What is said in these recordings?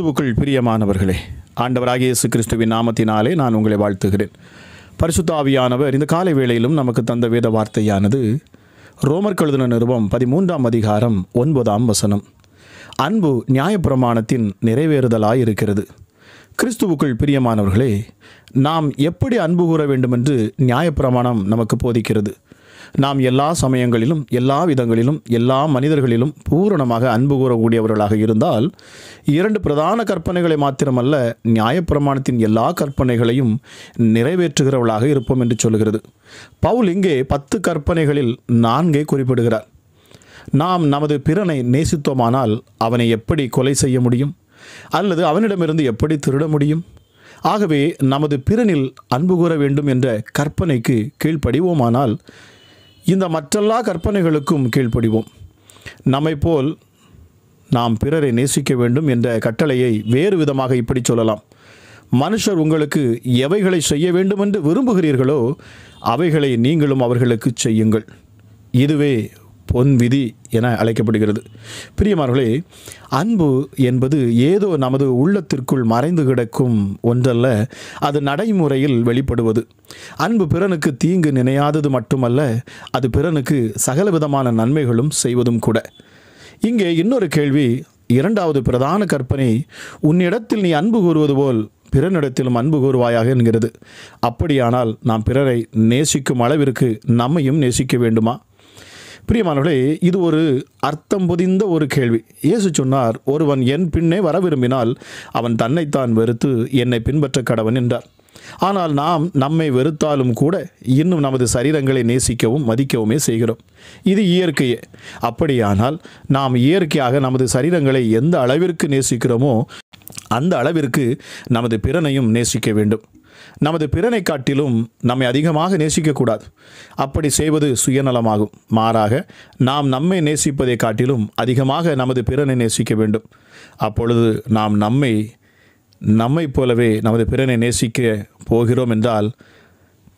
கிறிஸ்துவுக்குள் பிரியமானவர்களே, ஆண்டவராகிய இயேசு கிறிஸ்துவின் நாமத்தினாலே நான் உங்களை வாழ்த்துகிறேன். பரிசுத்த ஆவியானவர் இந்த காலை வேளையிலும் நமக்கு தந்த வேத வார்த்தையானது ரோமருக்கு எழுதின நிருபம் 13ஆம் அதிகாரம் 9ஆம் வசனம். அன்பு நியாயப்பிரமாணத்தின் நிறைவேறுதலாய் இருக்கிறது. கிறிஸ்துவுக்குள் பிரியமானவர்களே, நாம் எப்படி அன்பு கூற வேண்டுமென்று நியாயப்பிரமாணம் நமக்கு போதிக்கிறது. நாம் எல்லா சமயங்களிலும், எல்லா விதங்களிலும், எல்லா மனிதர்களிலும் பூரணமாக அன்பு கூறக்கூடியவர்களாக இருந்தால் 2 பிரதான கற்பனைகளை மாத்திரமல்ல, நியாயப்பிரமாணத்தின் எல்லா கற்பனைகளையும் நிறைவேற்றுகிறவர்களாக இருப்போம் என்று சொல்கிறது. பவுல் இங்கே 10 கற்பனைகளில் 4 குறிப்பிடுகிறார். நாம் நமது பிறனை நேசித்தோமானால் அவனை எப்படி கொலை செய்ய முடியும், அல்லது அவனிடமிருந்து எப்படி திருட முடியும்? ஆகவே நமது பிறனில் அன்பு கூற வேண்டும் என்ற கற்பனைக்கு கீழ்ப்படிவோமானால் இந்த மற்றெல்லா கற்பனைகளுக்கும் கீழ்ப்படிவோம். நம்மை போல் நாம் பிறரை நேசிக்க வேண்டும் என்ற கட்டளையை வேறு விதமாக இப்படி சொல்லலாம். மனுஷர் உங்களுக்கு எவைகளை செய்ய வேண்டும் என்று விரும்புகிறீர்களோ அவைகளை நீங்களும் அவர்களுக்கு செய்யுங்கள். இதுவே பொன் விதி என அழைக்கப்படுகிறது. பிரியமானவர்களே, அன்பு என்பது ஏதோ நமது உள்ளத்திற்குள் மறைந்து கிடக்கும் ஒன்றல்ல, அது நடைமுறையில் வெளிப்படுவது. அன்பு பிறனுக்கு தீங்கு நினையாதது மட்டுமல்ல, அது பிறனுக்கு சகலவிதமான நன்மைகளும் செய்வதும் கூட. இங்கே இன்னொரு கேள்வி, 2வது பிரதான கற்பனை, உன்னிடத்தில் நீ அன்பு கூறுவது போல் பிறனிடத்திலும் அன்பு கூறுவாயாக என்கிறது. அப்படியானால் நாம் பிறரை நேசிக்கும் அளவிற்கு நம்மையும் நேசிக்க வேண்டுமா? பிரியமானவர்களே, இது ஒரு அர்த்தம் பொதிந்த ஒரு கேள்வி. இயேசு சொன்னார், ஒருவன் என் பின்னே வர விரும்பினால் அவன் தன்னைத்தான் வெறுத்து என்னை பின்பற்ற கடவன் என்றார். ஆனால் நாம் நம்மை வெறுத்தாலும் கூட இன்னும் நமது சரீரங்களை நேசிக்கவும் மதிக்கவுமே செய்கிறோம். இது இயற்கையே. அப்படியானால் நாம் இயற்கையாக நமது சரீரங்களை எந்த அளவிற்கு நேசிக்கிறோமோ அந்த அளவிற்கு நமது பிறனையும் நேசிக்க வேண்டும். நமது பிறனை காட்டிலும் நம்மை அதிகமாக நேசிக்கக்கூடாது. அப்படி செய்வது சுயநலமாகும். மாறாக நாம் நம்மை நேசிப்பதை காட்டிலும் அதிகமாக நமது பிறனை நேசிக்க வேண்டும். அப்பொழுது நாம் நம்மை போலவே நமது பிறனை நேசிக்க போகிறோம் என்றால்,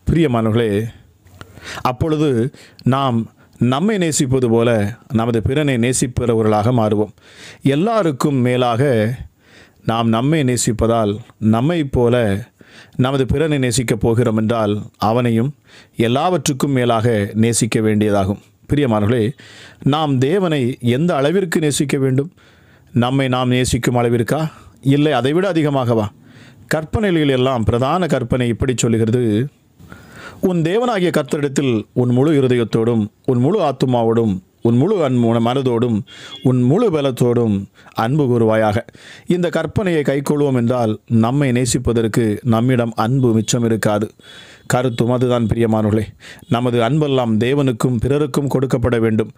பிரியமானவர்களே, அப்பொழுது நாம் நம்மை நேசிப்பது போல நமது பிறனை நேசிப்பவர்களாக மாறுவோம். எல்லாருக்கும் மேலாக நாம் நம்மை நேசிப்பதால் நம்மை போல நமது பிறனை நேசிக்கப் போகிறோம் என்றால் அவனையும் எல்லாவற்றுக்கும் மேலாக நேசிக்க வேண்டியதாகும். பிரியமானவர்களே, நாம் தேவனை எந்த அளவிற்கு நேசிக்க வேண்டும்? நம்மை நாம் நேசிக்கும் அளவிற்கா, இல்லை அதைவிட அதிகமாகவா? கற்பனைகள் எல்லாம் பிரதான கற்பனை இப்படி சொல்லுகிறது, உன் தேவனாகிய கர்த்தரிடத்தில் உன் முழு இருதயத்தோடும், உன் முழு ஆத்துமாவோடும், உன் முழு மனதோடும், உன் முழு பலத்தோடும் அன்பு கூறுவாயாக. இந்த கற்பனையை கைக்கொள்வோம் என்றால் நம்மை நேசிப்பதற்கு நம்மிடம் அன்பு மிச்சம் இருக்காது. கருத்தும் அதுதான். பிரியமானவர்களே, நமது அன்பெல்லாம் தேவனுக்கும் பிறருக்கும் கொடுக்கப்பட வேண்டும்.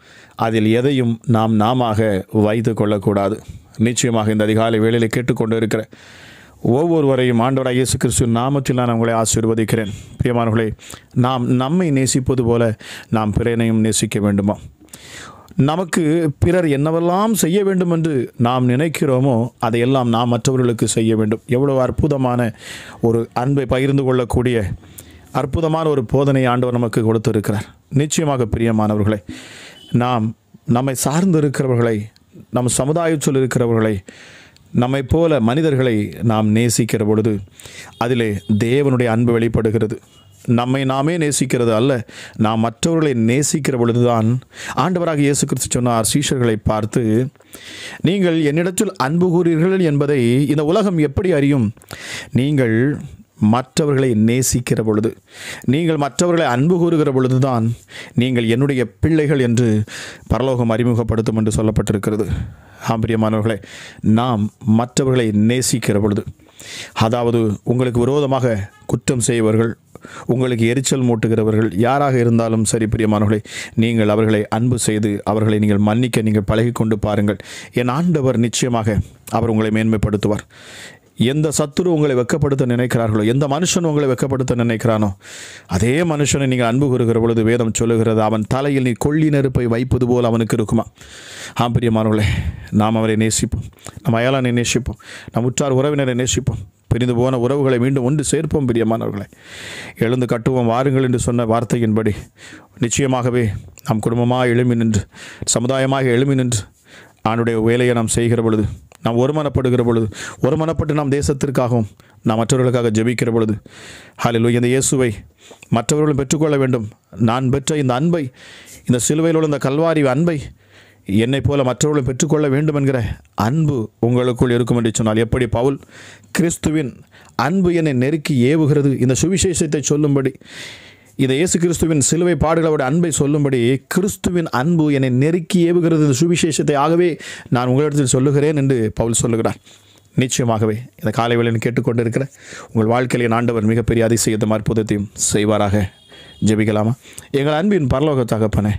அதில் எதையும் நாம வைத்து கொள்ளக்கூடாது. நிச்சயமாக இந்த அதிகாலை வேளையில் கேட்டுக்கொண்டு இருக்கிற ஒவ்வொருவரையும் ஆண்டவராகிய இயேசு கிறிஸ்துவின் நாமத்தில் நான் உங்களை ஆசீர்வதிக்கிறேன். பிரியமானவர்களே, நாம் நம்மை நேசிப்பது போல நாம் பிறனையும் நேசிக்க வேண்டுமா? நமக்கு பிறர் என்னவெல்லாம் செய்ய வேண்டும் என்று நாம் நினைக்கிறோமோ அதையெல்லாம் நாம் மற்றவர்களுக்கு செய்ய வேண்டும். எவ்வளவு அற்புதமான ஒரு அன்பை பகிர்ந்து கொள்ளக்கூடிய அற்புதமான ஒரு போதனை ஆண்டவர் நமக்கு கொடுத்திருக்கிறார். நிச்சயமாக பிரியமானவர்களை, நாம் நம்மை சார்ந்து இருக்கிறவர்களை, நம் சமுதாயத்தில் இருக்கிறவர்களை, நம்மை போல மனிதர்களை நாம் நேசிக்கிற பொழுது அதிலே தேவனுடைய அன்பு வெளிப்படுகிறது. நம்மை நாமே நேசிக்கிறது அல்ல, நாம் மற்றவர்களை நேசிக்கிற பொழுதுதான் ஆண்டவராக இயேசு கிறிஸ்து சொன்னார் சீஷர்களை பார்த்து, நீங்கள் என்னிடத்தில் அன்பு கூறுகிறீர்கள் என்பதை இந்த உலகம் எப்படி அறியும்? நீங்கள் மற்றவர்களை நேசிக்கிற பொழுது, நீங்கள் மற்றவர்களை அன்பு கூறுகிற பொழுதுதான் நீங்கள் என்னுடைய பிள்ளைகள் என்று பரலோகம் அறிமுகப்படுத்தும் என்று சொல்லப்பட்டிருக்கிறது. பிரியமானவர்களே, நாம் மற்றவர்களை நேசிக்கிற பொழுது, அதாவது உங்களுக்கு விரோதமாக குற்றம் செய்வர்கள், உங்களுக்கு எரிச்சல் மூட்டுகிறவர்கள் யாராக இருந்தாலும் சரி, பிரியமானவர்களே, நீங்கள் அவர்களை அன்பு செய்து அவர்களை நீங்கள் மன்னிக்க நீங்கள் பழகி கொண்டு பாருங்கள். என் ஆண்டவர் நிச்சயமாக அவர் உங்களை மேன்மைப்படுத்துவார். எந்த சத்துரு உங்களை வெட்கப்படுத்த நினைக்கிறார்களோ, எந்த மனுஷன் உங்களை வெட்கப்படுத்த நினைக்கிறானோ அதே மனுஷனை நீங்கள் அன்பு கூறுகிற பொழுது வேதம் சொல்லுகிறது, அவன் தலையில் நீ கொள்ளி நெருப்பை வைப்பது போல் அவனுக்கு இருக்குமா? பிரியமானவர்களே, நாம் அவரை நேசிப்போம், நம் அயலானை நேசிப்போம், நம் உற்றார் உறவினரை நேசிப்போம், பிரிந்து போன உறவுகளை மீண்டும் ஒன்று சேர்ப்போம். பிரியமானவர்களை, எழுந்து கட்டுவோம் வாருங்கள் என்று சொன்ன வார்த்தையின்படி நிச்சயமாகவே நாம் குடும்பமாக எழுமி நின்று, சமுதாயமாக எழுமி நின்று ஆண்டுடைய வேலையை நாம் செய்கிற பொழுது நாம் ஒருமனப்படுகிற பொழுது, ஒருமனப்பட்டு நாம் தேசத்திற்காகவும் நாம் மற்றவர்களுக்காக ஜெபிக்கிற பொழுது, ஹல்லேலூயா, இந்த இயேசுவை மற்றவர்களும் பெற்றுக்கொள்ள வேண்டும். நான் பெற்ற இந்த அன்பை, இந்த சிலுவையில் உள்ள இந்த கல்வாரி அன்பை என்னை போல மற்றவர்களும் பெற்றுக்கொள்ள வேண்டும் என்கிற அன்பு உங்களுக்குள் இருக்கும் என்று சொன்னால், எப்படி பவுல் கிறிஸ்துவின் அன்பு என்னை நெருக்கி ஏவுகிறது, இந்த சுவிசேஷத்தை சொல்லும்படி, இந்த இயேசு கிறிஸ்துவின் சிலுவை பாடுகளோட அன்பை சொல்லும்படி கிறிஸ்துவின் அன்பு என்னை நெருக்கி ஏவுகிறது இந்த சுவிசேஷத்தை, ஆகவே நான் உங்களிடத்தில் சொல்லுகிறேன் என்று பவுல் சொல்லுகிறார். நிச்சயமாகவே இந்த காலை வேளையில் கேட்டுக்கொண்டிருக்கிற உங்கள் வாழ்க்கையில் ஆண்டவர் மிகப்பெரிய அதிசயத்தையும் அற்புதத்தையும் செய்வாராக. ஜெபிக்கலாமா? எங்கள் அன்பின் பரலோக தகப்பனே,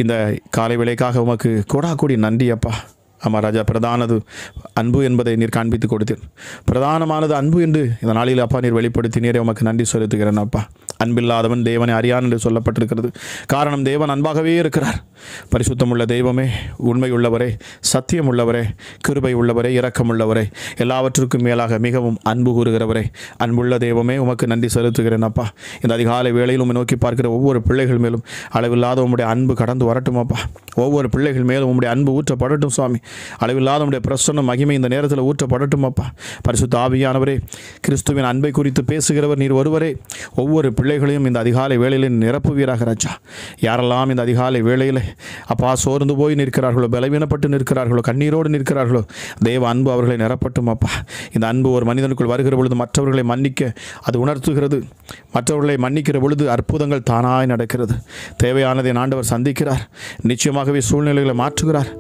இந்த காலை வேளைக்காக உமக்கு கோடாகோடி நன்றி அப்பா. ஆமாம் ராஜா, பிரதானது அன்பு என்பதை நீர் காண்பித்து கொடுத்தீர். பிரதானமானது அன்பு என்று இந்த நாளில் அப்பா நீர் வெளிப்படுத்தினீரே, உமக்கு நன்றி செலுத்துகிறேன் அப்பா. அன்பில்லாதவன் தேவனை அறியான் என்று சொல்லப்பட்டிருக்கிறது. காரணம், தேவன் அன்பாகவே இருக்கிறார். பரிசுத்தமுள்ள தெய்வமே, உண்மை உள்ளவரே, சத்தியம் உள்ளவரே, கிருபை உள்ளவரே, இரக்கம் உள்ளவரே, எல்லாவற்றுக்கும் மேலாக மிகவும் அன்பு கூறுகிறவரே, அன்புள்ள தெய்வமே, உமக்கு நன்றி செலுத்துகிறேன் அப்பா. இந்த அதிகாலை வேளையில் உம்மை நோக்கி பார்க்கிற ஒவ்வொரு பிள்ளைகள் மேலும் அளவில்லாத உம்முடைய அன்பு கடந்து வரட்டும் அப்பா. ஒவ்வொரு பிள்ளைகள் மேலும் உம்முடைய அன்பு ஊற்றப்படட்டும் சுவாமி. அளவில்லாத உம்முடைய பிரசன்ன மகிமை இந்த நேரத்தில் ஊற்றப்படட்டும் அப்பா. பரிசுத்த ஆவியானவரே, கிறிஸ்துவின் அன்பை குறித்து பேசுகிறவர் நீர் ஒருவரே. ஒவ்வொரு பிள்ளைகளையும் இந்த அதிகாலை வேளையில் நிரப்புவீராக ராஜா. யாரெல்லாம் இந்த அதிகாலை வேளையில் அப்பா சோர்ந்து போய் நிற்கிறார்களோ, பலவீனப்பட்டு நிற்கிறார்களோ, கண்ணீரோடு நிற்கிறார்களோ, தேவ அன்பு அவர்களை நிரப்பட்டும் அப்பா. இந்த அன்பு ஒரு மனிதனுக்குள் வருகிற பொழுது மற்றவர்களை மன்னிக்க அது உணர்த்துகிறது. மற்றவர்களை மன்னிக்கிற பொழுது அற்புதங்கள் தானாய் நடக்கிறது. தேவையானதை ஆண்டவர் சந்திக்கிறார். நிச்சயமாகவே சூழ்நிலைகளை மாற்றுகிறார்.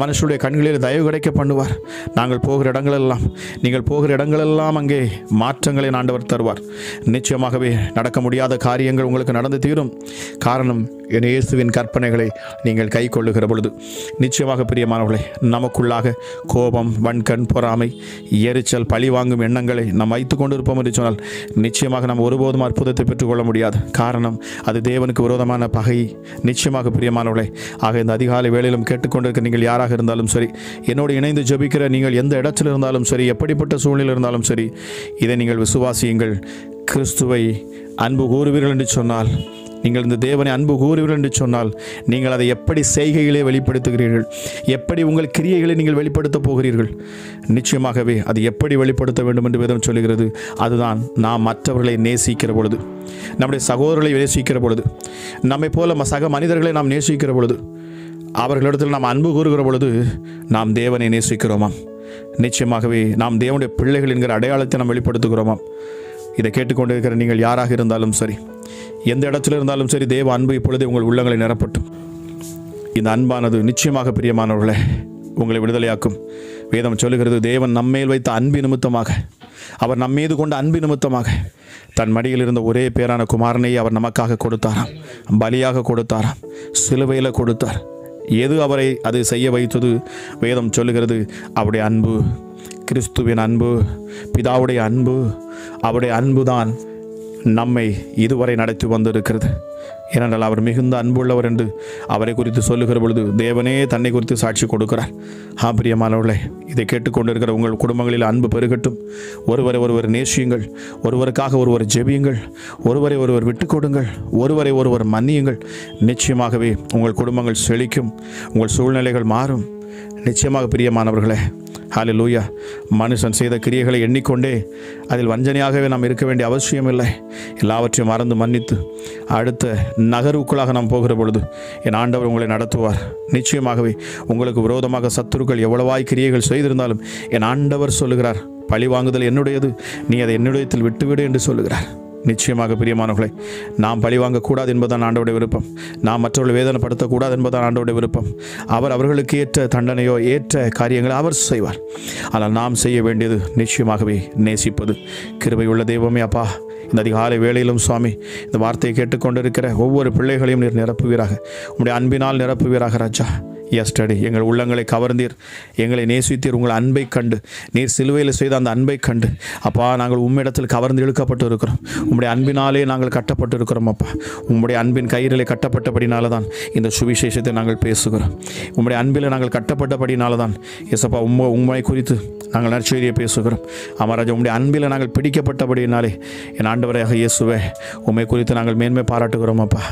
மனுஷனுடைய கண்களில் தயவு கிடைக்க பண்ணுவார். நாங்கள் போகிற இடங்களெல்லாம், நீங்கள் போகிற இடங்களெல்லாம் அங்கே மாற்றங்களை ஆண்டவர் தருவார். நிச்சயமாகவே நடக்க முடியாத காரியங்கள் உங்களுக்கு நடந்து தீரும். காரணம், என் இயேசுவின் கற்பனைகளை நீங்கள் கை கொள்ளுகிற பொழுது. நிச்சயமாக பிரியமானவர்களே, நமக்குள்ளாக கோபம், வன்கண், பொறாமை, எரிச்சல், பழி வாங்கும் எண்ணங்களை நாம் வைத்து கொண்டிருப்போம் என்று சொன்னால் நிச்சயமாக நாம் ஒருபோதும் அற்புதத்தை பெற்றுக்கொள்ள முடியாது. காரணம், அது தேவனுக்கு விரோதமான பகை. நிச்சயமாக பிரியமானவர்களே, ஆக இந்த அதிகாலை வேளையிலும் கேட்டுக்கொண்டிருக்க நீங்கள் யாராக இருந்தாலும் சரி, என்னோடு இணைந்து ஜெபிக்கிற நீங்கள் எந்த இடத்தில் இருந்தாலும் சரி, எப்படிப்பட்ட சூழ்நிலை இருந்தாலும் சரி, இதை நீங்கள் விசுவாசியுங்கள். கிறிஸ்துவை அன்பு கூறுவீர்கள் என்று சொன்னால், நீங்கள் இந்த தேவனை அன்பு கூறுவீர்கள் என்று சொன்னால், நீங்கள் அதை எப்படி செய்கைகளே வெளிப்படுத்துகிறீர்கள், எப்படி உங்கள் கிரியைகளை நீங்கள் வெளிப்படுத்தப் போகிறீர்கள். நிச்சயமாகவே அது எப்படி வெளிப்படுத்த வேண்டும் என்று வேதம் சொல்லுகிறது. அதுதான் நாம் மற்றவர்களை நேசிக்கிற பொழுது, நம்முடைய சகோதரர்களை நேசிக்கிற பொழுது, நம்மை போல சக மனிதர்களை நாம் நேசிக்கிற பொழுது, அவர்களிடத்தில் நாம் அன்பு கூறுகிற பொழுது நாம் தேவனை நேசிக்கிறோமாம். நிச்சயமாகவே நாம் தேவனுடைய பிள்ளைகள் என்கிற அடையாளத்தை நாம் வெளிப்படுத்துகிறோமாம். இதை கேட்டுக்கொண்டிருக்கிற நீங்கள் யாராக இருந்தாலும் சரி, எந்த இடத்துல இருந்தாலும் சரி, தேவ அன்பு இப்பொழுதே உங்கள் உள்ளங்களை நிரப்பட்டும். இந்த அன்பானது நிச்சயமாக பிரியமானவர்களே உங்களை விடுதலையாக்கும். வேதம் சொல்லுகிறது, தேவன் நம்மேல் வைத்த அன்பு நிமித்தமாக, அவர் நம்மீது கொண்ட அன்பு நிமித்தமாக தன் மடியில் இருந்த ஒரே பேரான குமாரனை அவர் நமக்காக கொடுத்தாராம், பலியாக கொடுத்தாராம், சிலுவையில் கொடுத்தார். எது அவரை அது செய்ய வைத்தது? வேதம் சொல்லுகிறது, அவருடைய அன்பு, கிறிஸ்துவின் அன்பு, பிதாவுடைய அன்பு. அவருடைய அன்புதான் நம்மை இதுவரை நடத்தி வந்திருக்கிறது. ஏனென்றால் அவர் மிகுந்த அன்புள்ளவர் என்று அவரை குறித்து சொல்லுகிற பொழுது தேவனே தன்னை குறித்து சாட்சி கொடுக்கிறார். பிரியமானவர்களே, இதை கேட்டுக்கொண்டிருக்கிற உங்கள் குடும்பங்களில் அன்பு பெருகட்டும். ஒருவரை ஒருவர் நேசியுங்கள், ஒருவருக்காக ஒருவர் ஜெபியுங்கள், ஒருவரை ஒருவர் விட்டு கொடுங்கள், ஒருவரை ஒருவர் மன்னியுங்கள். நிச்சயமாகவே உங்கள் குடும்பங்கள் செழிக்கும், உங்கள் சூழ்நிலைகள் மாறும். நிச்சயமாக பிரியமானவர்களே, ஹல்லேலூயா. மனுஷன் செய்த கிரியைகளை எண்ணிக்கொண்டே அதில் வஞ்சனையாகவே நாம் இருக்க வேண்டிய அவசியம் இல்லை. எல்லாவற்றையும் மறந்து மன்னித்து அடுத்த நகருக்குள்ளாக நாம் போகிற பொழுது என் ஆண்டவர் உங்களை நடத்துவார். நிச்சயமாகவே உங்களுக்கு விரோதமாக சத்துருக்கள் எவ்வளவாய் கிரியைகள் செய்திருந்தாலும் என் ஆண்டவர் சொல்லுகிறார், பழி வாங்குதல் என்னுடையது, நீ அதை என்னுடையத்தில் விட்டுவிடு என்று சொல்லுகிறார். நிச்சயமாக பிரியமானவர்களே, நாம் பழி வாங்கக்கூடாது என்பதுதான் ஆண்டவருடைய விருப்பம். நாம் மற்றவர்களை வேதனைப்படுத்தக்கூடாது என்பதுதான் ஆண்டவருடைய விருப்பம். அவர் அவர்களுக்கு ஏற்ற தண்டனையோ ஏற்ற காரியங்களை அவர் செய்வார். ஆனால் நாம் செய்ய வேண்டியது நிச்சயமாகவே நேசிப்பது. கிருபையுள்ள தெய்வமே அப்பா, இந்த அதிகாலை வேளையிலும் சுவாமி, இந்த வார்த்தையை கேட்டுக்கொண்டிருக்கிற ஒவ்வொரு பிள்ளைகளையும் நீர் நிரப்புவீராக, உம்முடைய அன்பினால் நிரப்புவீராக ராஜா. எஸ்டடி எங்கள் உள்ளங்களை கவர்ந்தீர், எங்களை நேசித்தீர். உங்கள் அன்பை கண்டு, நீர் சிலுவையில் செய்த அந்த அன்பை கண்டு அப்பா, நாங்கள் உம்மிடத்தில் கவர்ந்து இழுக்கப்பட்டு இருக்கிறோம். உம்முடைய அன்பினாலே நாங்கள் கட்டப்பட்டு இருக்கிறோம் அப்பா. உம்முடைய அன்பின் கயிறிலே கட்டப்பட்டபடினால தான் இந்த சுவிசேஷத்தை நாங்கள் பேசுகிறோம். உம்முடைய அன்பில் நாங்கள் கட்டப்பட்டபடினால தான் எசப்பா உண்மை குறித்து நாங்கள் நற்செய்தியை பேசுகிறோம். அமராஜா, உம்முடைய அன்பில் நாங்கள் பிடிக்கப்பட்டபடினாலே என் ஆண்டவராக இயேசுவே உம்மை குறித்து நாங்கள் மேன்மை பாராட்டுகிறோம் அப்பா.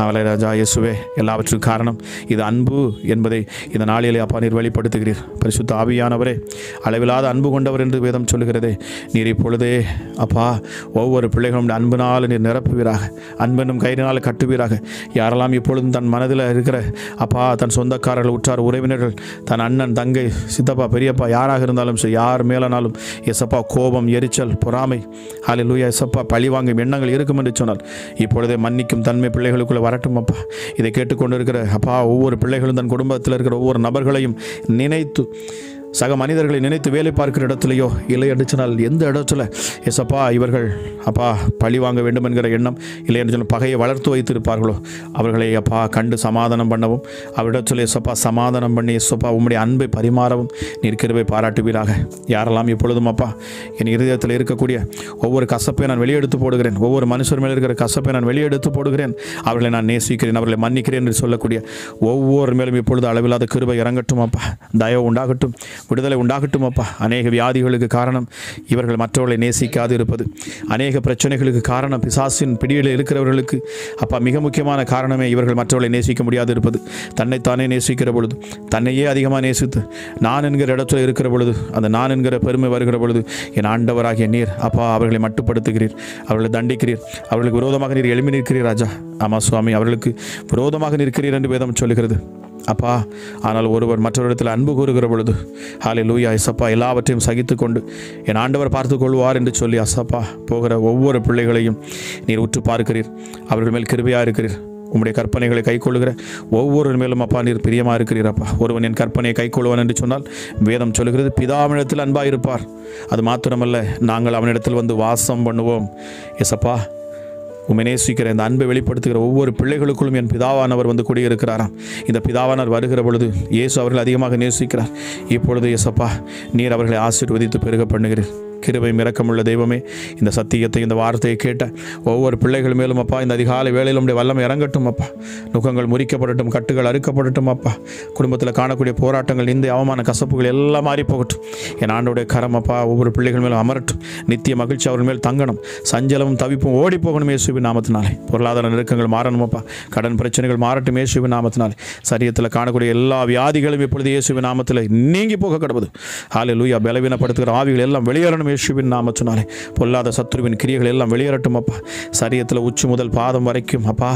அவளை ராஜா இயேசுவே, எல்லாவற்றுக்கும் காரணம் இது அன்பு என்பதை இந்த நாளிலே அப்பா நீர் வெளிப்படுத்துகிறீர். பரிசுத்த ஆவியானவரே, அளவில்லாத அன்பு கொண்டவர் என்று வேதம் சொல்லுகிறதே, நீர் இப்பொழுதே அப்பா ஒவ்வொரு பிள்ளைகளும் அன்பினால் நீர் நிரப்புவீராக, அன்பென்னும் கயிறினால் கட்டுவீராக. யாரெல்லாம் இப்பொழுதும் தன் மனதில் இருக்கிற அப்பா தன் சொந்தக்காரர்கள், உற்றார் உறவினர்கள், தன் அண்ணன், தங்கை, சித்தப்பா, பெரியப்பா யாராக இருந்தாலும் சரி, யார் மேலானாலும் எசப்பா கோபம், எரிச்சல், பொறாமை, ஹல்லேலூயா எசப்பா பழிவாங்கும் எண்ணங்கள் இருக்கும் என்று சொன்னால் இப்பொழுதே மன்னிக்கும் தன்மை பிள்ளைகளுக்குள்ளே வரட்டும் அப்பா. இதை கேட்டுக்கொண்டு இருக்கிற அப்பா ஒவ்வொரு பிள்ளைகளும் தன் குடும்பத்தில் இருக்கிற ஒவ்வொரு நபர்களையும் நினைத்து, சக மனிதர்களை நினைத்து வேலை பார்க்கிற இடத்துலையோ இல்லை என்று சொன்னால் எந்த இடத்துல எசப்பா இவர்கள் அப்பா பழி வாங்க வேண்டும் என்கிற எண்ணம் இல்லை என்று சொன்னால் பகையை வளர்த்து வைத்திருப்பார்களோ அவர்களை அப்பா கண்டு சமாதானம் பண்ணவும், அவரிடத்தில் எசப்பா சமாதானம் பண்ணி எசப்பா உம்முடைய அன்பை பரிமாறவும் நீர் கிருபை பாராட்டுவீராக. யாரெல்லாம் இப்பொழுதும் அப்பா என் இருதயத்தில் இருக்கக்கூடிய ஒவ்வொரு கசப்பை நான் வெளியெடுத்து போடுகிறேன், ஒவ்வொரு மனுஷர் மேலே இருக்கிற கசப்பை நான் வெளியெடுத்து போடுகிறேன், அவர்களை நான் நேசிக்கிறேன், அவர்களை மன்னிக்கிறேன் என்று சொல்லக்கூடிய ஒவ்வொரு மேலும் இப்பொழுது அளவில்லாத கிருபை இறங்கட்டும் அப்பா. தயவு உண்டாகட்டும், விடுதலை உண்டாகட்டும் அப்பா. அநேக வியாதிகளுக்கு காரணம் இவர்கள் மற்றவர்களை நேசிக்காது இருப்பது. அநேக பிரச்சனைகளுக்கு காரணம் பிசாசின் பிடியில் இருக்கிறவர்களுக்கு அப்பா மிக முக்கியமான காரணமே இவர்கள் மற்றவர்களை நேசிக்க முடியாது இருப்பது. தன்னைத்தானே நேசிக்கிற பொழுது, தன்னையே அதிகமாக நேசித்து நான் என்கிற இடத்துல இருக்கிற பொழுது, அந்த நான் என்கிற பெருமை வருகிற பொழுது என் ஆண்டவராகிய நீர் அப்பா அவர்களை மட்டுப்படுத்துகிறீர், அவர்களை தண்டிக்கிறீர், அவர்களுக்கு விரோதமாக நீர் எழுப்பி நிற்கிறீர் ராஜா. ஆமாம் சுவாமி, அவர்களுக்கு விரோதமாக நிற்கிறீர் என்று வேதம் சொல்லுகிறது அப்பா. ஆனால் ஒருவர் மற்றவரிடத்தில் அன்பு கூறுகிற பொழுது ஹல்லேலூயா எசப்பா எல்லாவற்றையும் சகித்து கொண்டு என் ஆண்டவர் பார்த்து கொள்வார் என்று சொல்லி அசப்பா போகிற ஒவ்வொரு பிள்ளைகளையும் நீர் உற்று பார்க்கிறீர், அவர்கள் மேல் கிருபையாக இருக்கிறீர். உம்முடைய கற்பனைகளை கைக்கொள்ளுகிற ஒவ்வொரு மேலும் அப்பா நீர் பிரியமாக இருக்கிறீர் அப்பா. ஒருவன் என் கற்பனையை கைக்கொள்வான் என்று சொன்னால் வேதம் சொல்லுகிறது பிதாவினிடத்தில் அன்பாக இருப்பார். அது மாத்திரமல்ல, நாங்கள் அவனிடத்தில் வந்து வாசம் பண்ணுவோம். எசப்பா உம்மை நேசிக்கிற இந்த அன்பை வெளிப்படுத்துகிற ஒவ்வொரு பிள்ளைகளுக்குள்ளும் என் பிதாவானவர் வந்து குடியிருக்கிறாராம். இந்த பிதாவானவர் வருகிற பொழுது இயேசு அவர்கள் அதிகமாக நேசிக்கிறார். இப்பொழுது இயேசப்பா நீர் அவர்களை ஆசீர்வதித்து பெருக பண்ணுகிறீர். கிருபை இரக்கமுள்ள தெய்வமே, இந்த சத்தியத்தை, இந்த வார்த்தையை கேட்ட ஒவ்வொரு பிள்ளைகள் மேலும் அப்பா இந்த அதிகாலை வேளையில் உடைய வல்லமை இறங்கட்டும் அப்பா. நுகங்கள் முறிக்கப்படட்டும், கட்டுகள் அறுக்கப்படட்டும் அப்பா. குடும்பத்தில் காணக்கூடிய போராட்டங்கள், இந்த அவமான கசப்புகள் எல்லாம் மாறி போகட்டும். என் ஆண்டோடைய கரம் அப்பா ஒவ்வொரு பிள்ளைகள் மேலும் அமரட்டும். நித்திய மகிழ்ச்சி அவர்கள் மேல் தங்கணும். சஞ்சலமும் தவிப்பும் ஓடி போகணும் இயேசுவின் நாமத்தினாலே. பொருளாதார நெருக்கங்கள் மாறணும் அப்பா. கடன் பிரச்சனைகள் மாறட்டும் இயேசுவின் நாமத்தினாலே. சரீரத்தில் காணக்கூடிய எல்லா வியாதிகளும் இப்பொழுது இயேசுவின் நாமத்தில் நீங்கி போக கடவுது. ஹல்லேலூயா. பலவீனப்படுத்துகிற ஆவிகள் எல்லாம் வெளியேறணும் இயேசுவின் நாமத்தினாலே. பொல்லாத சத்துருவின் கிரியைகள் எல்லாம் வெளியேறட்டும் அப்பா. சரீரத்தில் உச்சி முதல் பாதம் வரைக்கும் அப்பா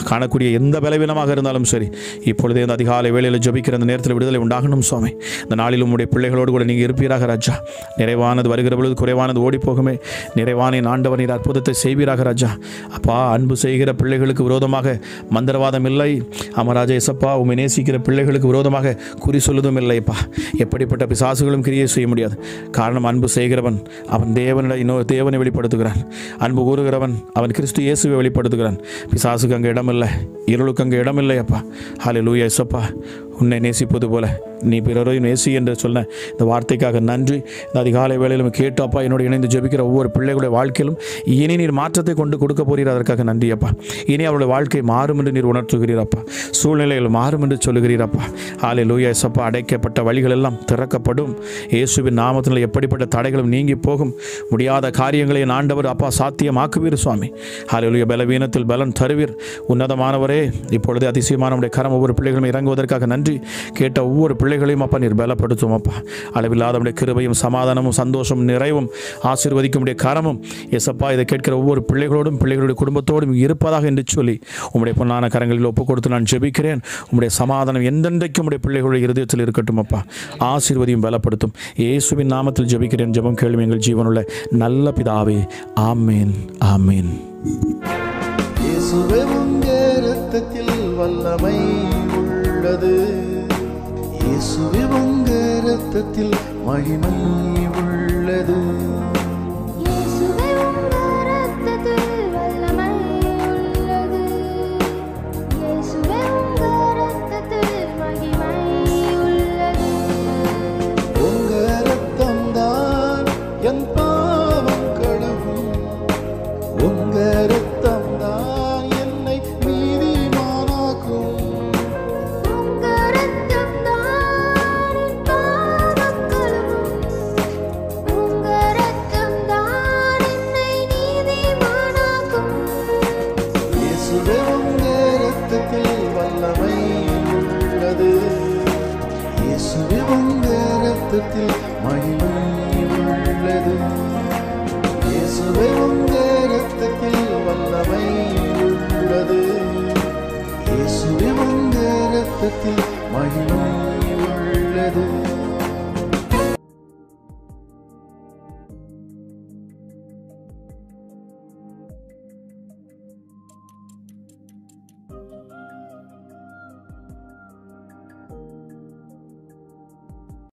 காணக்கூடிய எந்த பலவீனமாக இருந்தாலும் சரி, இப்பொழுதே இந்த அதிகாலை வேளையில் ஜெபிக்கிற அந்த நேரத்தில் விடுதலை உண்டாகணும் சுவாமி. இந்த நாளிலும் உடைய பிள்ளைகளோடு கூட நீங்கள் இருப்பீராக ராஜா. நிறைவானது வருகிற பொழுது குறைவானது ஓடி போகுமே. நிறைவான ஆண்டவர் நீர் அற்புதத்தை செய்வீராக ராஜா. அப்பா அன்பு செய்கிற பிள்ளைகளுக்கு விரோதமாக மந்திரவாதம் இல்லை. அமராஜா எசப்பா உம்மை நேசிக்கிற பிள்ளைகளுக்கு விரோதமாக குறி சொல்லுவதும் இல்லைப்பா. எப்படிப்பட்ட பிசாசுகளும் கிரியை செய்ய முடியாது. காரணம் அன்பு செய்கிறவன் அவன் தேவனை வெளிப்படுத்துகிறான். அன்பு கூறுகிறவன் அவன் கிறிஸ்து இயேசுவை வெளிப்படுத்துகிறான். பிசாசுக்கு அங்கே இடமில்லை, இருளுக்கு அங்கே இடமில்லை அப்பா. ஹல்லேலூயா இயேசுப்பா. உன்னை நேசிப்பது போல நீ பிறரையும் நேசி என்று சொன்ன இந்த வார்த்தைக்காக நன்றி. இந்த அதிகாலை வேளையிலும் கேட்டு அப்பா என்னோடு இணைந்து ஜெபிக்கிற ஒவ்வொரு பிள்ளைகளுடைய வாழ்க்கையிலும் இனி நீர் மாற்றத்தை கொண்டு கொடுக்க போகிறீர். அதற்காக நன்றி அப்பா. இனி அவருடைய வாழ்க்கை மாறும் என்று நீர் உணர்த்துகிறீரப்பா. சூழ்நிலைகள் மாறும் என்று சொல்லுகிறீரப்பா. ஹல்லேலூயா இயேசுப்பா. அடைக்கப்பட்ட வழிகள் எல்லாம் திறக்கப்படும் இயேசுவின் நாமத்தில். எப்படிப்பட்ட தடைகளும் நீங்கி போகும். முடியாத காரியங்களை ஆண்டவர் அப்பா சாத்தியமாக்குவீர் சுவாமி. ஹல்லேலூயா. பலவீனத்தில் பலன் தருவீர். உன்னதமானவரே, இப்பொழுது அதிசயமான கரம் ஒவ்வொரு பிள்ளைகளும் இறங்குவதற்காக நன்றி. கேட்ட ஒவ்வொரு பிள்ளைகளையும் அப்பா நீர் பலப்படுத்தும் அப்பா. அளவில்லாத கிருபையும் சமாதானமும் சந்தோஷமும் நிறைவும் ஆசீர்வதிக்கும் கரமும் எசப்பா இதை கேட்கிற ஒவ்வொரு பிள்ளைகளோடும் பிள்ளைகளுடைய குடும்பத்தோடும் இருப்பதாக என்று சொல்லி உம்முடைய பொன்னான கரங்களில் ஒப்புக் கொடுத்து நான் ஜெபிக்கிறேன். உம்முடைய சமாதானம் எந்தெந்தைக்கும் உடைய பிள்ளைகளுடைய இருதயத்தில் இருக்கட்டும் அப்பா. ஆசீர்வதியும் பலப்படுத்தும் இயேசுவின் நாமத்தில் ஜெபிக்கிறேன். ஜெபம் கேளும் எங்கள் ஜீவனுள்ள நல்ல பிதாவே. ஆமேன், ஆமேன். இயேசுவே உம்முடைய இரத்தத்தில் வல்லமை உள்ளது. இயேசுவே உம்முடைய இரத்தத்தில் மகிமை உள்ளது. இயேசுவே உம்முடைய இரத்தத்தில் வல்லமை உள்ளது. இயேசுவே உம்முடைய இரத்தத்தில் மகிமை உள்ளது. உங்க இரத்தம்தான் என் பாவம் கழுவும். உங்க இரத்தம்தான் என்னை நீதிமானாக்கும். உங்க இரத்தம்தான் என் பாவம் கழுவும். உங்க இரத்தம்தான் இரத்தத்தில் மகிமை உள்ளது. இயேசுவே உங்க இரத்தத்தில் வல்லமை உள்ளது. இயேசுவே உங்க இரத்தத்தில் மகிமை உள்ளது.